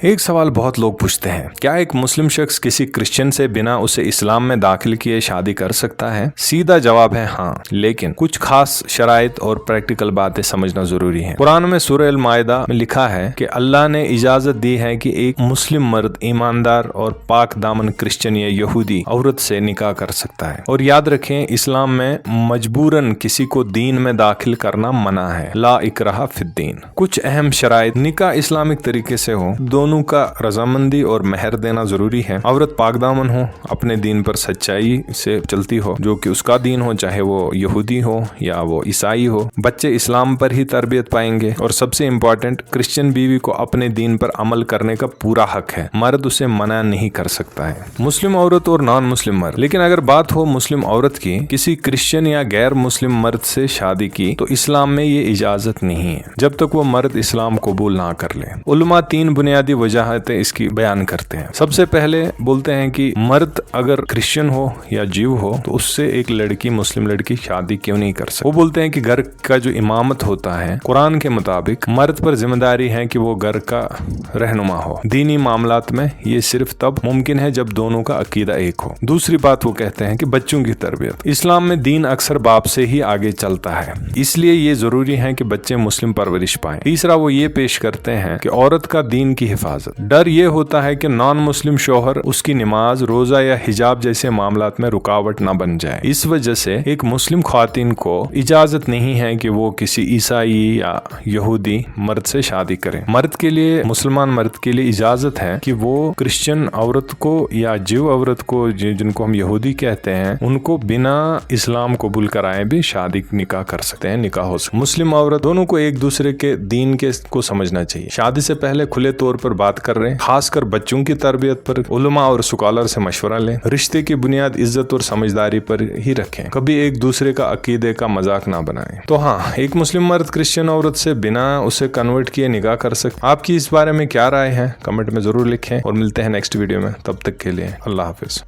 ایک سوال بہت لوگ پوچھتے ہیں، کیا ایک مسلم شخص کسی کرسچن سے بنا اسے اسلام میں داخل کیے شادی کر سکتا ہے؟ سیدھا جواب ہے ہاں، لیکن کچھ خاص شرائط اور پریکٹیکل باتیں سمجھنا ضروری ہے۔ قرآن میں سورہ المائدہ میں لکھا ہے کہ اللہ نے اجازت دی ہے کہ ایک مسلم مرد ایماندار اور پاک دامن کرسچن یا یہودی عورت سے نکاح کر سکتا ہے، اور یاد رکھیں اسلام میں مجبوراً کسی کو دین میں داخل کرنا منع ہے، لا اکراہ فی الدین۔ کچھ اہم شرائط: نکاح اسلامک طریقے سے ہو، دونوں کا رضامندی اور مہر دینا ضروری ہے، عورت پاک دامن ہو، اپنے دین پر سچائی سے چلتی ہو جو کہ اس کا دین ہو، چاہے وہ یہودی ہو یا وہ عیسائی ہو، بچے اسلام پر ہی تربیت پائیں گے، اور سب سے امپورٹنٹ کرسچن بیوی کو اپنے دین پر عمل کرنے کا پورا حق ہے، مرد اسے منع نہیں کر سکتا ہے۔ مسلم عورت اور نان مسلم مرد: لیکن اگر بات ہو مسلم عورت کی کسی کرسچن یا غیر مسلم مرد سے شادی کی تو اسلام میں یہ اجازت نہیں ہے جب تک وہ مرد اسلام قبول نہ کر لے۔ علماء تین بنیادی وجوہاتیں اس کی بیان کرتے ہیں۔ سب سے پہلے بولتے ہیں کہ مرد اگر کرسچن ہو یا جیو ہو تو اس سے ایک لڑکی مسلم لڑکی شادی کیوں نہیں کر سکتی۔ وہ بولتے ہیں کہ گھر کا جو امامت ہوتا ہے قرآن کے مطابق مرد پر ذمہ داری ہے کہ وہ گھر کا رہنما ہو، دینی معاملات میں یہ صرف تب ممکن ہے جب دونوں کا عقیدہ ایک ہو۔ دوسری بات وہ کہتے ہیں کہ بچوں کی تربیت، اسلام میں دین اکثر باپ سے ہی آگے چلتا ہے، اس لیے یہ ضروری ہے کہ بچے مسلم پرورش پائیں۔ تیسرا وہ یہ پیش کرتے ہیں کہ عورت کا دین کی حفاظت، ڈر یہ ہوتا ہے کہ نان مسلم شوہر اس کی نماز، روزہ یا حجاب جیسے معاملات میں رکاوٹ نہ بن جائے۔ اس وجہ سے ایک مسلم خواتین کو اجازت نہیں ہے کہ وہ کسی عیسائی یا یہودی مرد سے شادی کریں۔ مرد کے لیے، مسلمان مرد کے لیے اجازت ہے کہ وہ کرسچن عورت کو یا جیو عورت کو، جن کو ہم یہودی کہتے ہیں، ان کو بنا اسلام قبول کرائے بھی شادی نکاح کر سکتے ہیں، نکاح ہو سکتا ہے۔ مسلم عورت دونوں کو ایک دوسرے کے دین کو سمجھنا چاہیے، شادی سے پہلے کھلے طور پر بات کر رہے ہیں، خاص کر بچوں کی تربیت پر علماء اور اسکالر سے مشورہ لیں، رشتے کی بنیاد عزت اور سمجھداری پر ہی رکھیں، کبھی ایک دوسرے کا عقیدے کا مذاق نہ بنائیں۔ تو ہاں، ایک مسلم مرد کرسچن عورت سے بنا اسے کنورٹ کیے نکاح کر سکتے۔ آپ کی اس بارے میں کیا رائے ہے؟ کمنٹ میں ضرور لکھیں، اور ملتے ہیں نیکسٹ ویڈیو میں، تب تک کے لیے اللہ حافظ۔